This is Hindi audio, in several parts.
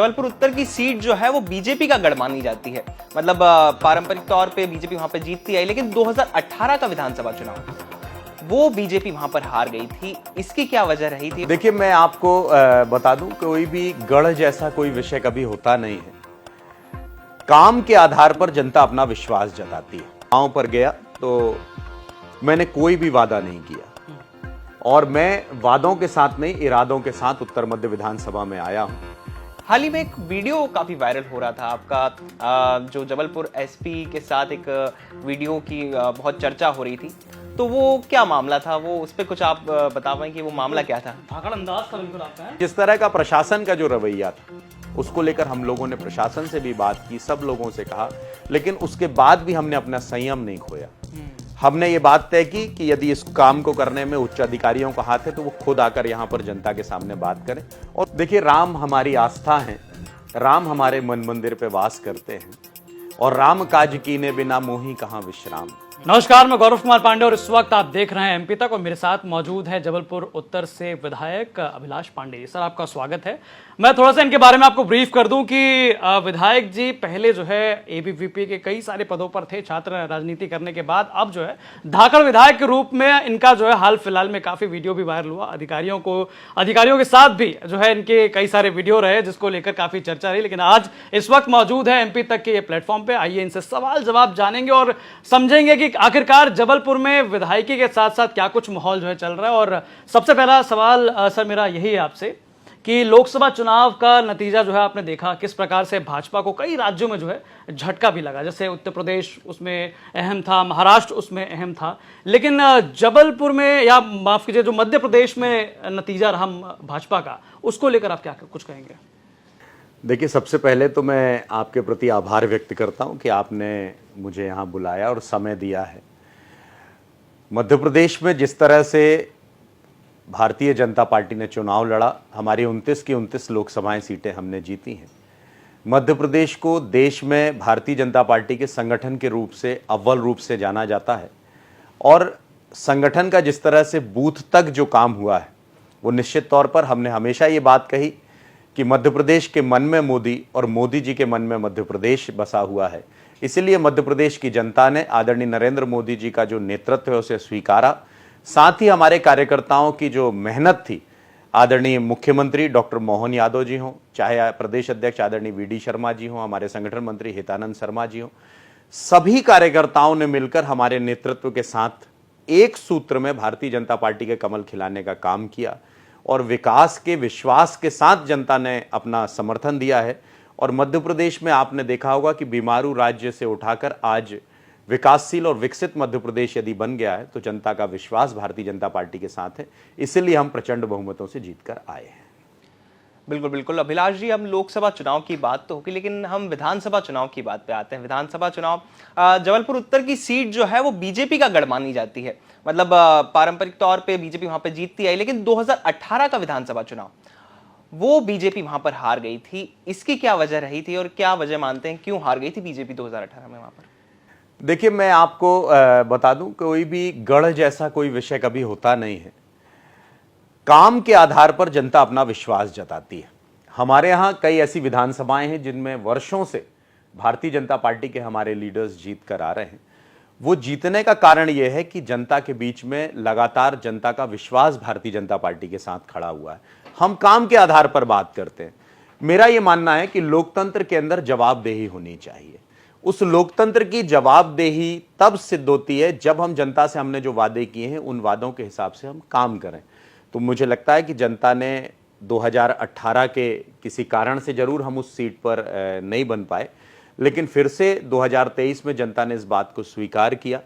जबलपुर उत्तर की सीट जो है वो बीजेपी का गढ़ मानी जाती है। मतलब पारंपरिक तौर पे बीजेपी वहां पे जीतती आई, लेकिन 2018 का विधानसभा चुनाव वो बीजेपी वहां पर हार गई थी। इसकी क्या वजह रही थी? देखिए, मैं आपको बता दूं, कोई भी गढ़ जैसा कोई विषय कभी होता नहीं है। काम के आधार पर जनता अपना विश्वास जताती है। गांव पर गया तो मैंने कोई भी वादा नहीं किया, और मैं वादों के साथ नहीं, इरादों के साथ उत्तर मध्य विधानसभा में आया हूं। हाल ही में एक वीडियो काफी वायरल हो रहा था आपका, जो जबलपुर एसपी के साथ एक वीडियो की बहुत चर्चा हो रही थी। तो वो क्या मामला था? वो उस पर कुछ आप बता पाएं कि वो मामला क्या था? धाकड़ अंदाज था बिल्कुल आपका है। जिस तरह का प्रशासन का जो रवैया था, उसको लेकर हम लोगों ने प्रशासन से भी बात की, सब लोगों से कहा, लेकिन उसके बाद भी हमने अपना संयम नहीं खोया। हमने ये बात तय की कि यदि इस काम को करने में उच्च अधिकारियों का हाथ है तो वो खुद आकर यहाँ पर जनता के सामने बात करें। और देखिए, राम हमारी आस्था है, राम हमारे मन मंदिर पे वास करते हैं, और राम काज कीने बिना मोही कहाँ विश्राम। नमस्कार, मैं गौरव कुमार पांडे और इस वक्त आप देख रहे हैं एमपी तक, और मेरे साथ मौजूद है जबलपुर उत्तर से विधायक अभिलाष पांडे। सर, आपका स्वागत है। मैं थोड़ा सा इनके बारे में आपको ब्रीफ कर दूं कि विधायक जी पहले जो है एबीवीपी के कई सारे पदों पर थे, छात्र राजनीति करने के बाद अब जो है धाकड़ विधायक के रूप में इनका जो है हाल फिलहाल में काफी वीडियो भी वायरल हुआ। अधिकारियों के साथ भी जो है इनके कई सारे वीडियो रहे, जिसको लेकर काफी चर्चा रही। लेकिन आज इस वक्त मौजूद है एमपी तक के ये प्लेटफॉर्म पे। आइए इनसे सवाल जवाब जानेंगे और समझेंगे कि आखिरकार जबलपुर में विधायकी के साथ साथ क्या कुछ माहौल जो है चल रहा है। और सबसे पहला सवाल सर मेरा यही है आपसे कि लोकसभा चुनाव का नतीजा जो है आपने देखा, किस प्रकार से भाजपा को कई राज्यों में जो है झटका भी लगा। जैसे उत्तर प्रदेश उसमें अहम था, महाराष्ट्र उसमें अहम था, लेकिन जबलपुर में, या माफ कीजिए जो मध्य प्रदेश में नतीजा रहा भाजपा का, उसको लेकर आप क्या कुछ कहेंगे? देखिए, सबसे पहले तो मैं आपके प्रति आभार व्यक्त करता हूं कि आपने मुझे यहाँ बुलाया और समय दिया है। मध्य प्रदेश में जिस तरह से भारतीय जनता पार्टी ने चुनाव लड़ा, हमारी 29 की 29 लोकसभाएं सीटें हमने जीती हैं। मध्य प्रदेश को देश में भारतीय जनता पार्टी के संगठन के रूप से अव्वल रूप से जाना जाता है, और संगठन का जिस तरह से बूथ तक जो काम हुआ है, वो निश्चित तौर पर हमने हमेशा ये बात कही कि मध्य प्रदेश के मन में मोदी और मोदी जी के मन में मध्य प्रदेश बसा हुआ है। इसीलिए मध्य प्रदेश की जनता ने आदरणीय नरेंद्र मोदी जी का जो नेतृत्व है उसे स्वीकारा। साथ ही हमारे कार्यकर्ताओं की जो मेहनत थी, आदरणीय मुख्यमंत्री डॉक्टर मोहन यादव जी हों, चाहे प्रदेश अध्यक्ष आदरणीय वीडी शर्मा जी हों, हमारे संगठन मंत्री हितानंद शर्मा जी हों, सभी कार्यकर्ताओं ने मिलकर हमारे नेतृत्व के साथ एक सूत्र में भारतीय जनता पार्टी के कमल खिलाने का काम किया, और विकास के विश्वास के साथ जनता ने अपना समर्थन दिया है। और मध्य प्रदेश में आपने देखा होगा कि बीमारू राज्य से उठाकर आज विकासशील और विकसित मध्य प्रदेश यदि बन गया है, तो जनता का विश्वास भारतीय जनता पार्टी के साथ है। इसलिए हम प्रचंड बहुमतों से जीतकर आए हैं। बिल्कुल बिल्कुल अभिलाष जी, हम लोकसभा चुनाव की बात तो होगी, लेकिन हम विधानसभा चुनाव की बात पे आते हैं। विधानसभा चुनाव, जबलपुर उत्तर की सीट जो है वो बीजेपी का गढ़ मानी जाती है। मतलब पारंपरिक तौर पे बीजेपी वहां पे जीतती आई, लेकिन 2018 का विधानसभा चुनाव वो बीजेपी वहां पर हार गई थी। इसकी क्या वजह रही थी, और क्या वजह मानते हैं क्यों हार गई थी बीजेपी 2018 में वहां पर? देखिए, मैं आपको बता दूं, कोई भी गढ़ जैसा कोई विषय कभी होता नहीं है। काम के आधार पर जनता अपना विश्वास जताती है। हमारे यहाँ कई ऐसी विधानसभाएं हैं जिनमें वर्षों से भारतीय जनता पार्टी के हमारे लीडर्स जीत कर आ रहे हैं। वो जीतने का कारण यह है कि जनता के बीच में लगातार जनता का विश्वास भारतीय जनता पार्टी के साथ खड़ा हुआ है। हम काम के आधार पर बात करते हैं। मेरा यह मानना है कि लोकतंत्र के अंदर जवाबदेही होनी चाहिए। उस लोकतंत्र की जवाबदेही तब सिद्ध होती है जब हम जनता से हमने जो वादे किए हैं उन वादों के हिसाब से हम काम करें। तो मुझे लगता है कि जनता ने 2018 के किसी कारण से जरूर हम उस सीट पर नहीं बन पाए, लेकिन फिर से 2023 में जनता ने इस बात को स्वीकार किया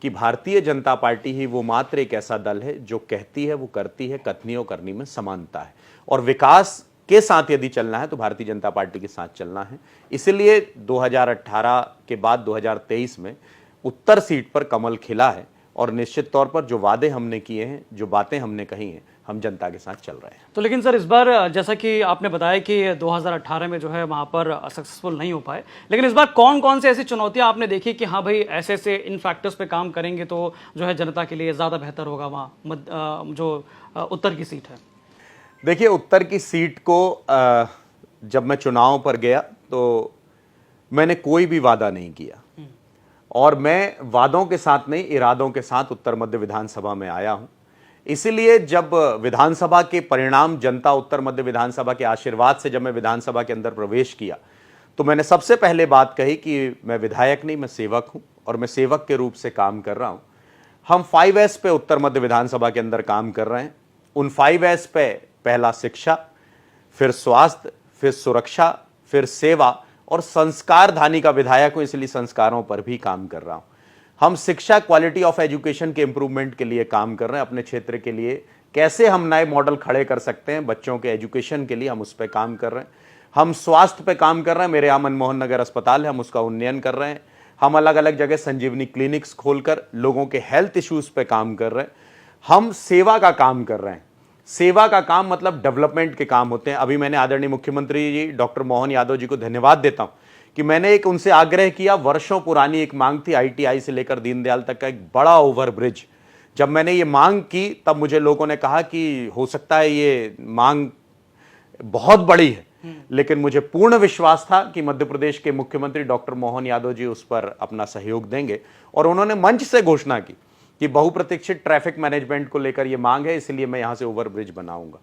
कि भारतीय जनता पार्टी ही वो मात्र एक ऐसा दल है जो कहती है वो करती है, कथनी और करनी में समानता है, और विकास के साथ यदि चलना है तो भारतीय जनता पार्टी के साथ चलना है। इसलिए 2018 के बाद 2023 में उत्तर सीट पर कमल खिला है, और निश्चित तौर पर जो वादे हमने किए हैं, जो बातें हमने कही हैं, हम जनता के साथ चल रहे हैं। तो लेकिन सर, इस बार जैसा कि आपने बताया कि 2018 में जो है वहां पर सक्सेसफुल नहीं हो पाए, लेकिन इस बार कौन कौन से ऐसी चुनौतियां आपने देखी कि हाँ भाई, ऐसे ऐसे इन फैक्टर्स पे काम करेंगे तो जो है जनता के लिए ज़्यादा बेहतर होगा वहाँ जो उत्तर की सीट है? देखिए, उत्तर की सीट को जब मैं चुनाव पर गया तो मैंने कोई भी वादा नहीं किया, और मैं वादों के साथ नहीं, इरादों के साथ उत्तर मध्य विधानसभा में आया हूं। इसलिए जब विधानसभा के परिणाम, जनता उत्तर मध्य विधानसभा के आशीर्वाद से जब मैं विधानसभा के अंदर प्रवेश किया, तो मैंने सबसे पहले बात कही कि मैं विधायक नहीं, मैं सेवक हूं, और मैं सेवक के रूप से काम कर रहा हूं। हम 5S पे उत्तर मध्य विधानसभा के अंदर काम कर रहे हैं। उन 5S पे पहला शिक्षा, फिर स्वास्थ्य, फिर सुरक्षा, फिर सेवा और संस्कार धानी का विधायक हूं, इसलिए संस्कारों पर भी काम कर रहा हूं। हम शिक्षा, क्वालिटी ऑफ एजुकेशन के इंप्रूवमेंट के लिए काम कर रहे हैं। अपने क्षेत्र के लिए कैसे हम नए मॉडल खड़े कर सकते हैं बच्चों के एजुकेशन के लिए, हम उस पर काम कर रहे हैं। हम स्वास्थ्य पे काम कर रहे हैं। मेरे यहाँ मनमोहन नगर अस्पताल है, हम उसका उन्नयन कर रहे हैं। हम अलग अलग जगह संजीवनी क्लिनिक्स खोलकर लोगों के हेल्थ इश्यूज पे काम कर रहे हैं। हम सेवा का काम कर रहे हैं। सेवा का काम मतलब डेवलपमेंट के काम होते हैं। अभी मैंने आदरणीय मुख्यमंत्री जी डॉक्टर मोहन यादव जी को धन्यवाद देता हूं कि मैंने एक उनसे आग्रह किया, वर्षों पुरानी एक मांग थी, ITI से लेकर दीनदयाल तक का एक बड़ा ओवरब्रिज। जब मैंने ये मांग की तब मुझे लोगों ने कहा कि हो सकता है ये मांग बहुत बड़ी है, लेकिन मुझे पूर्ण विश्वास था कि मध्य प्रदेश के मुख्यमंत्री डॉक्टर मोहन यादव जी उस पर अपना सहयोग देंगे, और उन्होंने मंच से घोषणा की कि बहुप्रतीक्षित ट्रैफिक मैनेजमेंट को लेकर यह मांग है, इसलिए मैं यहां से ओवरब्रिज बनाऊंगा।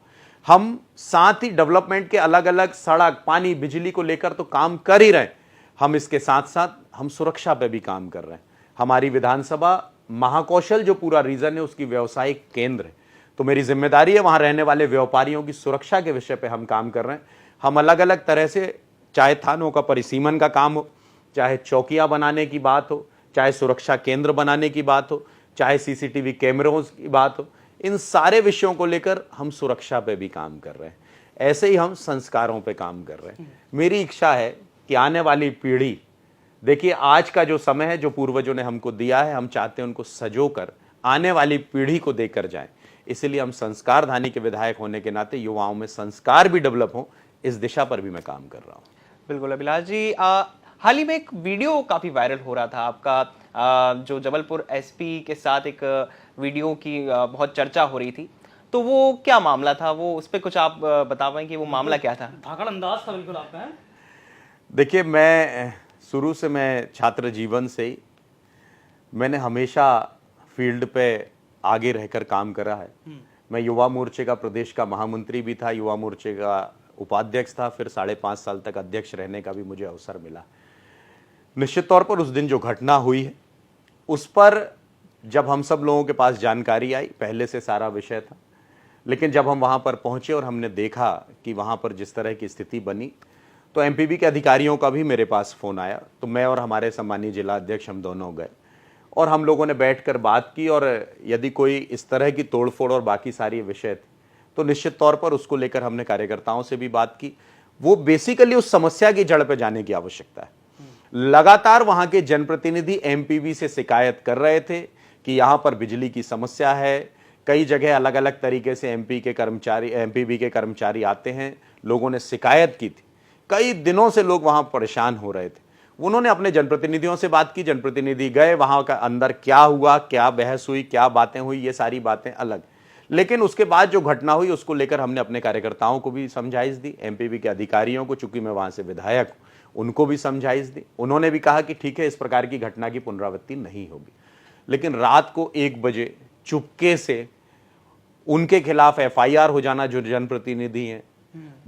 हम साथ ही डेवलपमेंट के अलग अलग सड़क, पानी, बिजली को लेकर तो काम कर ही रहे हैं, हम इसके साथ साथ हम सुरक्षा पे भी काम कर रहे हैं। हमारी विधानसभा महाकौशल जो पूरा रीजन है उसकी व्यावसायिक केंद्र है, तो मेरी जिम्मेदारी है वहां रहने वाले व्यापारियों की सुरक्षा के विषय पे हम काम कर रहे हैं। हम अलग अलग तरह से, चाहे थानों का परिसीमन का काम हो, चाहे चौकियां बनाने की बात हो, चाहे सुरक्षा केंद्र बनाने की बात हो, चाहे CCTV कैमरों की बात हो, इन सारे विषयों को लेकर हम सुरक्षा पे भी काम कर रहे हैं। ऐसे ही हम संस्कारों पे काम कर रहे हैं। मेरी इच्छा है कि आने वाली पीढ़ी, देखिए आज का जो समय है जो पूर्वजों ने हमको दिया है, हम चाहते हैं उनको संजोकर आने वाली पीढ़ी को देकर जाएं। इसलिए हम संस्कार धानी के विधायक होने के नाते युवाओं में संस्कार भी डेवलप हो, इस दिशा पर भी मैं काम कर रहा हूं। बिल्कुल अभिलाष जी, हाल ही में एक वीडियो काफी वायरल हो रहा था आपका, जो जबलपुर SP के साथ एक वीडियो की बहुत चर्चा हो रही थी, तो वो क्या मामला था? वो उस पर कुछ आप बता पाएं कि वो मामला क्या था? धाकड़ अंदाज था बिल्कुल आपका, है? देखिए, मैं शुरू से, मैं छात्र जीवन से ही मैंने हमेशा फील्ड पे आगे रहकर काम करा है। मैं युवा मोर्चे का प्रदेश का महामंत्री भी था, युवा मोर्चे का उपाध्यक्ष था, फिर 5.5 साल तक अध्यक्ष रहने का भी मुझे अवसर मिला। निश्चित तौर पर उस दिन जो घटना हुई है उस पर जब हम सब लोगों के पास जानकारी आई, पहले से सारा विषय था, लेकिन जब हम वहां पर पहुंचे और हमने देखा कि वहां पर जिस तरह की स्थिति बनी, तो MPB के अधिकारियों का भी मेरे पास फोन आया। तो मैं और हमारे सम्मानीय जिला अध्यक्ष हम दोनों गए और हम लोगों ने बैठकर बात की, और यदि कोई इस तरह की तोड़फोड़ और बाकी सारी विषय थे तो निश्चित तौर पर उसको लेकर हमने कार्यकर्ताओं से भी बात की। वो बेसिकली उस समस्या की जड़ पे जाने की आवश्यकता है। लगातार वहां के जनप्रतिनिधि MPB से शिकायत कर रहे थे कि यहां पर बिजली की समस्या है। कई जगह अलग अलग तरीके से MPB के कर्मचारी आते हैं, लोगों ने शिकायत की थी। कई दिनों से लोग वहां परेशान हो रहे थे। उन्होंने अपने जनप्रतिनिधियों से बात की, जनप्रतिनिधि गए, वहां का अंदर क्या हुआ, क्या बहस हुई, क्या बातें हुई, ये सारी बातें अलग। लेकिन उसके बाद जो घटना हुई उसको लेकर हमने अपने कार्यकर्ताओं को भी समझाइश दी, MPB के अधिकारियों को, चूंकि मैं वहां से विधायक हूं, उनको भी समझाइश दी। उन्होंने भी कहा कि ठीक है, इस प्रकार की घटना की पुनरावृत्ति नहीं होगी। लेकिन रात को 1 बजे चुपके से उनके खिलाफ FIR हो जाना, जो जनप्रतिनिधि हैं,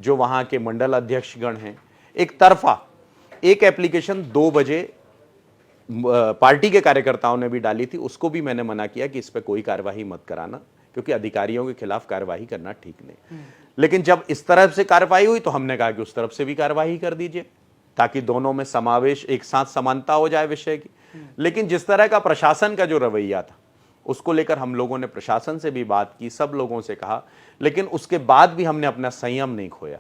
जो वहां के मंडल अध्यक्षगण हैं, एक तरफा एक एप्लीकेशन 2 बजे पार्टी के कार्यकर्ताओं ने भी डाली थी, उसको भी मैंने मना किया कि इस पर कोई कार्रवाई मत कराना, क्योंकि अधिकारियों के खिलाफ कार्रवाई करना ठीक नहीं। लेकिन जब इस तरफ से कार्रवाई हुई तो हमने कहा कि उस तरफ से भी कार्रवाई कर दीजिए, ताकि दोनों में समावेश, एक साथ समानता हो जाए विषय की। लेकिन जिस तरह का प्रशासन का जो रवैया था उसको लेकर हम लोगों ने प्रशासन से भी बात की, सब लोगों से कहा, लेकिन उसके बाद भी हमने अपना संयम नहीं खोया।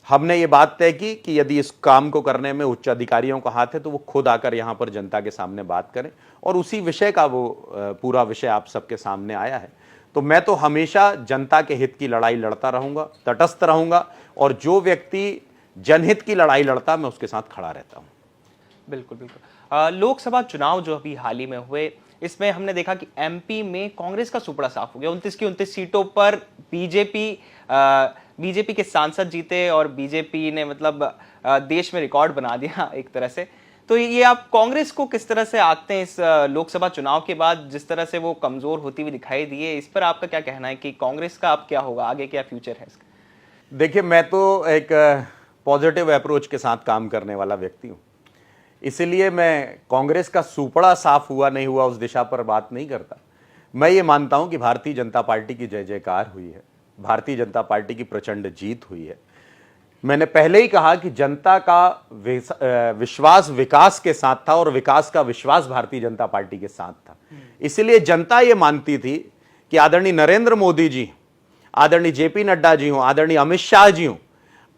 हमने ये बात तय की कि यदि इस काम को करने में उच्च अधिकारियों का हाथ है तो वो खुद आकर यहाँ पर जनता के सामने बात करें, और उसी विषय का वो पूरा विषय आप सबके सामने आया है। तो मैं तो हमेशा जनता के हित की लड़ाई लड़ता रहूंगा, तटस्थ रहूंगा, और जो व्यक्ति जनहित की लड़ाई लड़ता मैं उसके साथ खड़ा रहता हूं। बिल्कुल बिल्कुल। लोकसभा चुनाव जो अभी हाल ही में हुए, इसमें हमने देखा कि MP में कांग्रेस का सुपड़ा साफ हो गया। 29 की 29 सीटों पर BJP बीजेपी के सांसद जीते और बीजेपी ने मतलब देश में रिकॉर्ड बना दिया एक तरह से। तो ये आप कांग्रेस को किस तरह से आंकते हैं इस लोकसभा चुनाव के बाद, जिस तरह से वो कमजोर होती हुई दिखाई दी है, इस पर आपका क्या कहना है कि कांग्रेस का अब क्या होगा, आगे क्या फ्यूचर है इसका? देखिए, मैं तो एक पॉजिटिव अप्रोच के साथ काम करने वाला व्यक्ति हूं, इसीलिए मैं कांग्रेस का सुपड़ा साफ हुआ नहीं हुआ उस दिशा पर बात नहीं करता। मैं ये मानता हूं कि भारतीय जनता पार्टी की जय जयकार हुई है, भारतीय जनता पार्टी की प्रचंड जीत हुई है। मैंने पहले ही कहा कि जनता का विश्वास विकास के साथ था और विकास का विश्वास भारतीय जनता पार्टी के साथ था। इसलिए जनता ये मानती थी कि आदरणीय नरेंद्र मोदी जी, आदरणीय जेपी नड्डा जी हों, आदरणीय अमित शाह जी हों,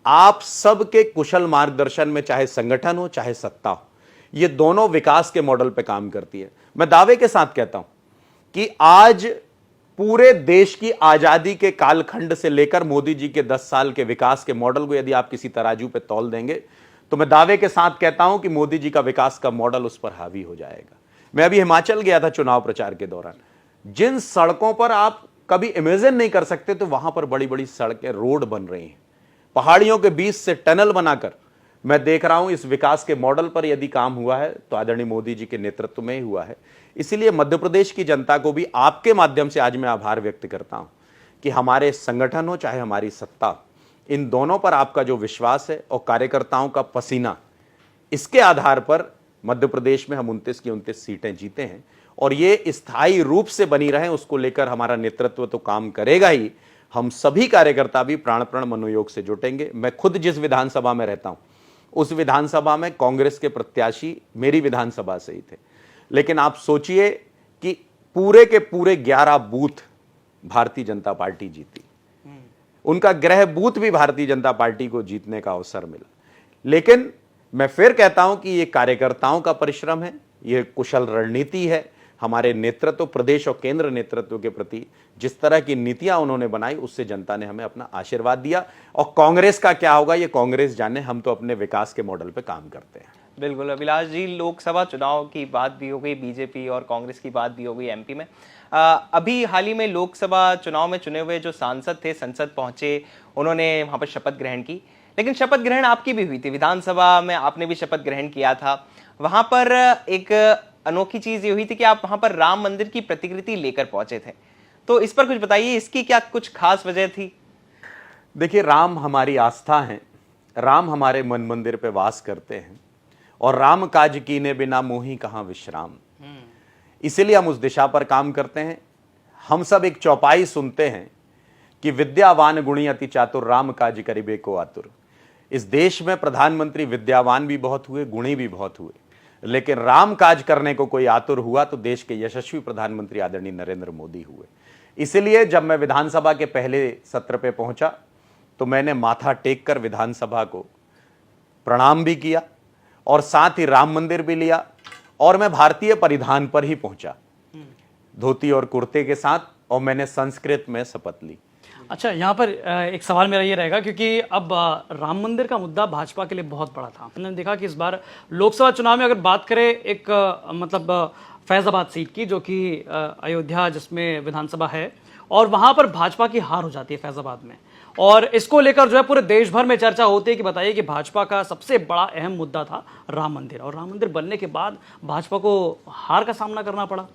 आप सबके कुशल मार्गदर्शन में चाहे संगठन हो चाहे सत्ता हो, ये दोनों विकास के मॉडल पे काम करती है। मैं दावे के साथ कहता हूं कि आज पूरे देश की आजादी के कालखंड से लेकर मोदी जी के 10 साल के विकास के मॉडल को यदि आप किसी तराजू पे तौल देंगे तो मैं दावे के साथ कहता हूं कि मोदी जी का विकास का मॉडल उस पर हावी हो जाएगा। मैं अभी हिमाचल गया था चुनाव प्रचार के दौरान, जिन सड़कों पर आप कभी इमेजिन नहीं कर सकते तो वहां पर बड़ी बड़ी सड़कें, रोड बन रही हैं, पहाड़ियों के बीच से टनल बनाकर। मैं देख रहा हूं इस विकास के मॉडल पर यदि काम हुआ है तो आदरणीय मोदी जी के नेतृत्व में ही हुआ है। इसीलिए मध्य प्रदेश की जनता को भी आपके माध्यम से आज मैं आभार व्यक्त करता हूं कि हमारे संगठन हो चाहे हमारी सत्ता, इन दोनों पर आपका जो विश्वास है और कार्यकर्ताओं का पसीना, इसके आधार पर मध्य प्रदेश में हम 29 की 29 सीटें जीते हैं और ये स्थायी रूप से बनी रहें उसको लेकर हमारा नेतृत्व तो काम करेगा ही, हम सभी कार्यकर्ता भी प्राण प्राण मनोयोग से जुटेंगे। मैं खुद जिस विधानसभा में रहता हूं उस विधानसभा में कांग्रेस के प्रत्याशी मेरी विधानसभा से ही थे, लेकिन आप सोचिए कि पूरे के पूरे 11 बूथ भारतीय जनता पार्टी जीती, उनका गृह बूथ भी भारतीय जनता पार्टी को जीतने का अवसर मिला। लेकिन मैं फिर कहता हूं कि ये कार्यकर्ताओं का परिश्रम है, ये कुशल रणनीति है, हमारे नेतृत्व, प्रदेश और केंद्र नेतृत्व के प्रति जिस तरह की नीतियां उन्होंने बनाई उससे जनता ने हमें अपना आशीर्वाद दिया। और कांग्रेस का क्या होगा ये कांग्रेस जाने, हम तो अपने विकास के मॉडल पे काम करते हैं। बिल्कुल अभिलाष जी, लोकसभा चुनाव की बात भी हो गई, बीजेपी और कांग्रेस की बात भी हो गई एमपी में। अभी हाल ही में लोकसभा चुनाव में चुने हुए जो सांसद थे संसद पहुंचे, उन्होंने वहां पर शपथ ग्रहण की, लेकिन शपथ ग्रहण आपकी भी हुई थी, विधानसभा में आपने भी शपथ ग्रहण किया था। वहां पर एक अनोखी चीज ये हुई थी कि आप वहां पर राम मंदिर की प्रतिकृति लेकर पहुंचे थे, तो इस पर कुछ बताइए, इसकी क्या कुछ खास वजह थी? देखिए, राम हमारी आस्था है, राम हमारे मन मंदिर पे वास करते हैं और राम काज कीने बिना मोही कहां विश्राम, इसीलिए हम उस दिशा पर काम करते हैं। हम सब एक चौपाई सुनते हैं कि विद्यावान गुणी अति चातुर, राम काज करिबे को आतुर। इस देश में प्रधानमंत्री विद्यावान भी बहुत हुए, गुणी भी बहुत हुए, लेकिन राम काज करने को कोई आतुर हुआ तो देश के यशस्वी प्रधानमंत्री आदरणीय नरेंद्र मोदी हुए। इसलिए जब मैं विधानसभा के पहले सत्र पे पहुंचा तो मैंने माथा टेक कर विधानसभा को प्रणाम भी किया और साथ ही राम मंदिर भी लिया और मैं भारतीय परिधान पर ही पहुंचा, धोती और कुर्ते के साथ, और मैंने संस्कृत में शपथ ली। अच्छा, यहाँ पर एक सवाल मेरा ये रहेगा, क्योंकि अब राम मंदिर का मुद्दा भाजपा के लिए बहुत बड़ा था। हमने देखा कि इस बार लोकसभा चुनाव में अगर बात करें एक मतलब फैजाबाद सीट की, जो कि अयोध्या जिसमें विधानसभा है, और वहां पर भाजपा की हार हो जाती है फैजाबाद में, और इसको लेकर जो है पूरे देश भर में चर्चा होती है कि बताइए कि भाजपा का सबसे बड़ा अहम मुद्दा था राम मंदिर, और राम मंदिर बनने के बाद भाजपा को हार का सामना करना पड़ा।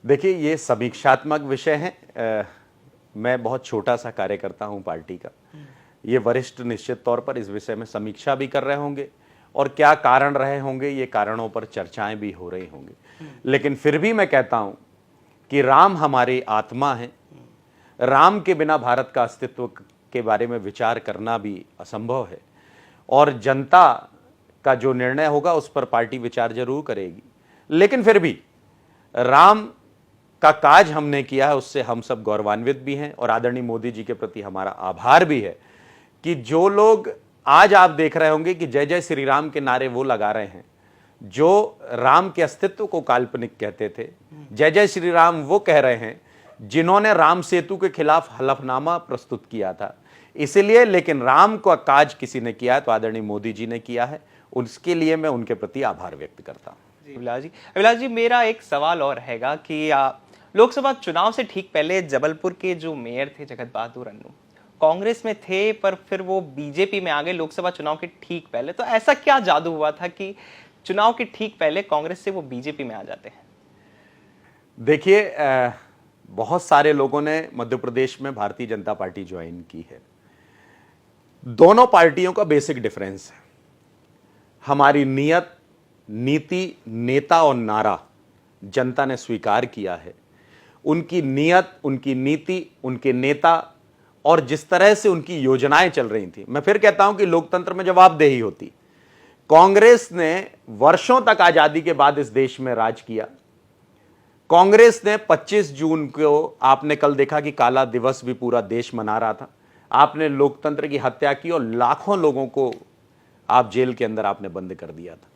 देखिए, ये समीक्षात्मक विषय है, मैं बहुत छोटा सा कार्यकर्ता हूं पार्टी का, ये वरिष्ठ निश्चित तौर पर इस विषय में समीक्षा भी कर रहे होंगे और क्या कारण रहे होंगे, ये कारणों पर चर्चाएं भी हो रही होंगी। लेकिन फिर भी मैं कहता हूं कि राम हमारी आत्मा है, राम के बिना भारत का अस्तित्व के बारे में विचार करना भी असंभव है, और जनता का जो निर्णय होगा उस पर पार्टी विचार जरूर करेगी। लेकिन फिर भी राम का काज हमने किया है, उससे हम सब गौरवान्वित भी हैं और आदरणीय मोदी जी के प्रति हमारा आभार भी है कि जो लोग आज आप देख रहे होंगे कि जय जय श्री राम के नारे वो लगा रहे हैं जो राम के अस्तित्व को काल्पनिक कहते थे, जय जय श्री राम वो कह रहे हैं जिन्होंने राम सेतु के खिलाफ हलफनामा प्रस्तुत किया था। इसीलिए, लेकिन राम का काज किसी ने किया है तो आदरणीय मोदी जी ने किया है, उसके लिए मैं उनके प्रति आभार व्यक्त करता हूं। अभिलाष जी, मेरा एक सवाल और रहेगा कि लोकसभा चुनाव से ठीक पहले जबलपुर के जो मेयर थे जगत बहादुर अन्नू, कांग्रेस में थे पर फिर वो बीजेपी में आ गए लोकसभा चुनाव के ठीक पहले। तो ऐसा क्या जादू हुआ था कि चुनाव के ठीक पहले कांग्रेस से वो बीजेपी में आ जाते हैं? देखिए, बहुत सारे लोगों ने मध्य प्रदेश में भारतीय जनता पार्टी ज्वाइन की है। दोनों पार्टियों का बेसिक डिफरेंस है। हमारी नियत, नीति, नेता और नारा जनता ने स्वीकार किया है। उनकी नियत, उनकी नीति, उनके नेता और जिस तरह से उनकी योजनाएं चल रही थी, मैं फिर कहता हूं कि लोकतंत्र में जवाबदेही होती। कांग्रेस ने वर्षों तक आजादी के बाद इस देश में राज किया। कांग्रेस ने 25 जून को, आपने कल देखा कि काला दिवस भी पूरा देश मना रहा था, आपने लोकतंत्र की हत्या की और लाखों लोगों को आप जेल के अंदर आपने बंद कर दिया था।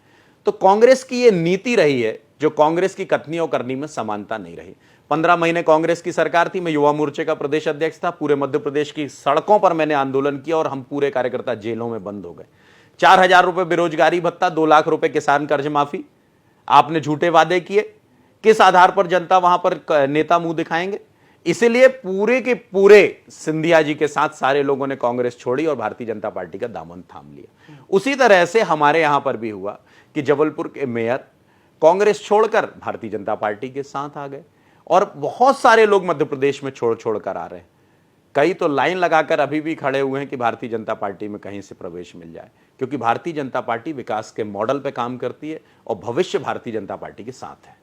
तो कांग्रेस की यह नीति रही है, जो कांग्रेस की कथनी और करनी में समानता नहीं रही। 15 महीने कांग्रेस की सरकार थी, मैं युवा मोर्चे का प्रदेश अध्यक्ष था, पूरे मध्य प्रदेश की सड़कों पर मैंने आंदोलन किया और हम पूरे कार्यकर्ता जेलों में बंद हो गए। 4,000 रुपए बेरोजगारी भत्ता, 2 लाख रुपए किसान कर्ज माफी, आपने झूठे वादे किए। किस आधार पर जनता वहां पर नेता मुंह दिखाएंगे? इसलिए पूरे के पूरे सिंधिया जी के साथ सारे लोगों ने कांग्रेस छोड़ी और भारतीय जनता पार्टी का दामन थाम लिया। उसी तरह से हमारे यहां पर भी हुआ कि जबलपुर के मेयर कांग्रेस छोड़कर भारतीय जनता पार्टी के साथ आ गए और बहुत सारे लोग मध्य प्रदेश में छोड़ छोड़ कर आ रहे हैं। कई तो लाइन लगाकर अभी भी खड़े हुए हैं कि भारतीय जनता पार्टी में कहीं से प्रवेश मिल जाए, क्योंकि भारतीय जनता पार्टी विकास के मॉडल पे काम करती है और भविष्य भारतीय जनता पार्टी के साथ है।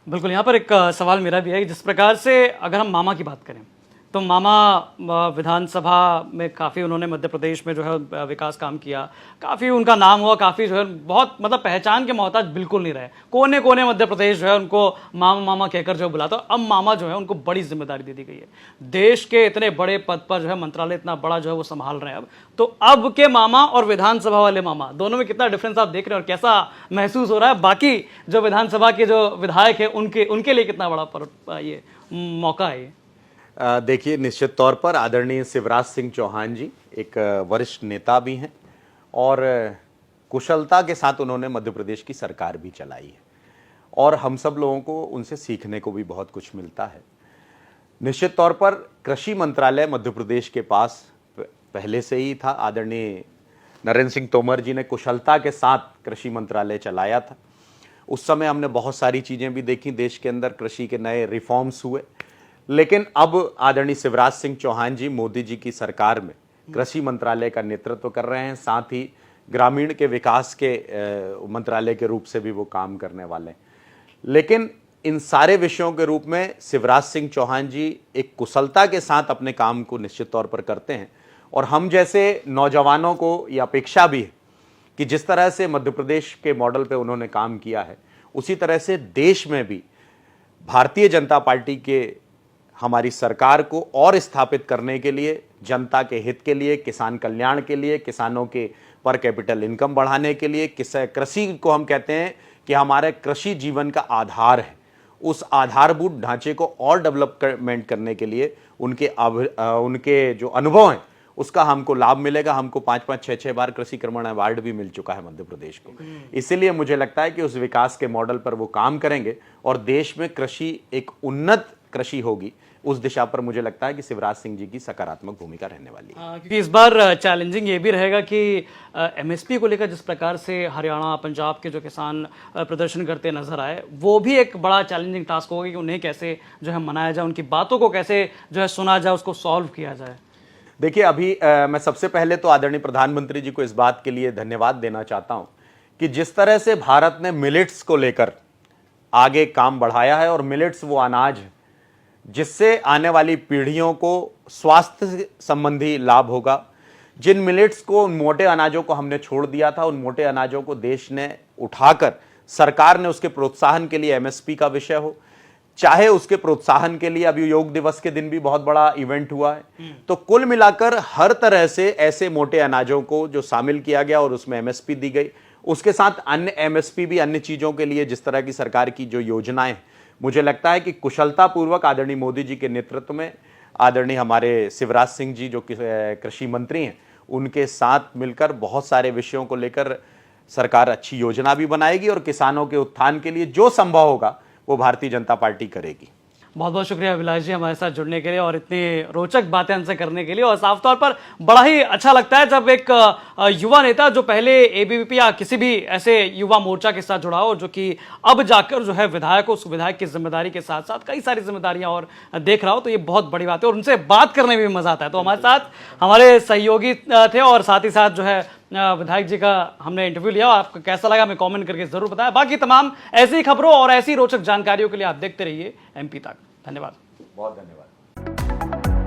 बिल्कुल, यहाँ पर एक सवाल मेरा भी है कि जिस प्रकार से अगर हम मामा की बात करें तो मामा विधानसभा में काफ़ी उन्होंने मध्य प्रदेश में जो है विकास काम किया, काफ़ी उनका नाम हुआ, काफ़ी जो है बहुत मतलब पहचान के मोहताज बिल्कुल नहीं रहे। कोने कोने मध्य प्रदेश जो है उनको मामा मामा कहकर जो है बुलाता। अब मामा जो है उनको बड़ी जिम्मेदारी दे दी गई है, देश के इतने बड़े पद पर जो है मंत्रालय इतना बड़ा जो है वो संभाल रहे हैं। तो अब के मामा और विधानसभा वाले मामा दोनों में कितना डिफरेंस आप देख रहे हैं और कैसा महसूस हो रहा है? बाकी जो विधानसभा के जो विधायक है उनके लिए कितना बड़ा ये मौका है? देखिए, निश्चित तौर पर आदरणीय शिवराज सिंह चौहान जी एक वरिष्ठ नेता भी हैं और कुशलता के साथ उन्होंने मध्य प्रदेश की सरकार भी चलाई है और हम सब लोगों को उनसे सीखने को भी बहुत कुछ मिलता है। निश्चित तौर पर कृषि मंत्रालय मध्य प्रदेश के पास पहले से ही था। आदरणीय नरेंद्र सिंह तोमर जी ने कुशलता के साथ कृषि मंत्रालय चलाया था। उस समय हमने बहुत सारी चीज़ें भी देखी, देश के अंदर कृषि के नए रिफॉर्म्स हुए। लेकिन अब आदरणीय शिवराज सिंह चौहान जी मोदी जी की सरकार में कृषि मंत्रालय का नेतृत्व कर रहे हैं, साथ ही ग्रामीण के विकास के मंत्रालय के रूप से भी वो काम करने वाले हैं। लेकिन इन सारे विषयों के रूप में शिवराज सिंह चौहान जी एक कुशलता के साथ अपने काम को निश्चित तौर पर करते हैं और हम जैसे नौजवानों को ये अपेक्षा भी है कि जिस तरह से मध्य प्रदेश के मॉडल पे उन्होंने काम किया है, उसी तरह से देश में भी भारतीय जनता पार्टी के हमारी सरकार को और स्थापित करने के लिए, जनता के हित के लिए, किसान कल्याण के लिए, किसानों के पर कैपिटल इनकम बढ़ाने के लिए, कृषि को हम कहते हैं कि हमारे कृषि जीवन का आधार है, उस आधारभूत ढांचे को और डेवलपमेंट करने के लिए उनके जो अनुभव हैं उसका हमको लाभ मिलेगा। हमको 5-5, 6-6 बार कृषि कर्मण अवार्ड भी मिल चुका है मध्य प्रदेश को। इसीलिए मुझे लगता है कि उस विकास के मॉडल पर वो काम करेंगे और देश में कृषि एक उन्नत कृषि होगी, उस दिशा पर मुझे लगता है कि शिवराज सिंह जी की सकारात्मक भूमिका रहने वाली है। क्योंकि इस बार चैलेंजिंग ये भी रहेगा कि एमएसपी को लेकर जिस प्रकार से हरियाणा, पंजाब के जो किसान प्रदर्शन करते नजर आए, वो भी एक बड़ा चैलेंजिंग टास्क होगा कि उन्हें कैसे जो है मनाया जाए, उनकी बातों को कैसे जो है सुना जाए, उसको सॉल्व किया जाए। देखिए, अभी मैं सबसे पहले तो आदरणीय प्रधानमंत्री जी को इस बात के लिए धन्यवाद देना चाहता हूं कि जिस तरह से भारत ने मिलेट्स को लेकर आगे काम बढ़ाया है और मिलेट्स वो अनाज है जिससे आने वाली पीढ़ियों को स्वास्थ्य संबंधी लाभ होगा। जिन मिलेट्स को, उन मोटे अनाजों को हमने छोड़ दिया था, उन मोटे अनाजों को देश ने उठाकर सरकार ने उसके प्रोत्साहन के लिए एमएसपी का विषय हो, चाहे उसके प्रोत्साहन के लिए अभी योग दिवस के दिन भी बहुत बड़ा इवेंट हुआ है। तो कुल मिलाकर हर तरह से ऐसे मोटे अनाजों को जो शामिल किया गया और उसमें एमएसपी दी गई, उसके साथ अन्य एमएसपी भी अन्य चीजों के लिए जिस तरह की सरकार की जो योजनाएं, मुझे लगता है कि कुशलतापूर्वक आदरणीय मोदी जी के नेतृत्व में आदरणीय हमारे शिवराज सिंह जी जो कृषि मंत्री हैं, उनके साथ मिलकर बहुत सारे विषयों को लेकर सरकार अच्छी योजना भी बनाएगी और किसानों के उत्थान के लिए जो संभव होगा वो भारतीय जनता पार्टी करेगी। बहुत बहुत शुक्रिया अभिलाष जी हमारे साथ जुड़ने के लिए और इतनी रोचक बातें हमसे करने के लिए। और साफ तौर पर बड़ा ही अच्छा लगता है जब एक युवा नेता जो पहले एबीवीपी या किसी भी ऐसे युवा मोर्चा के साथ जुड़ा हो, जो कि अब जाकर जो है विधायक, उस विधायक की जिम्मेदारी के साथ साथ कई सारी जिम्मेदारियां और देख रहा हो, तो ये बहुत बड़ी बात है और उनसे बात करने में भी मजा आता है। तो हमारे साथ हमारे सहयोगी थे और साथ ही साथ जो है विधायक जी का हमने इंटरव्यू लिया। आपको कैसा लगा हमें कमेंट करके जरूर बताएं। बाकी तमाम ऐसी खबरों और ऐसी रोचक जानकारियों के लिए आप देखते रहिए एमपी तक। धन्यवाद। बहुत धन्यवाद।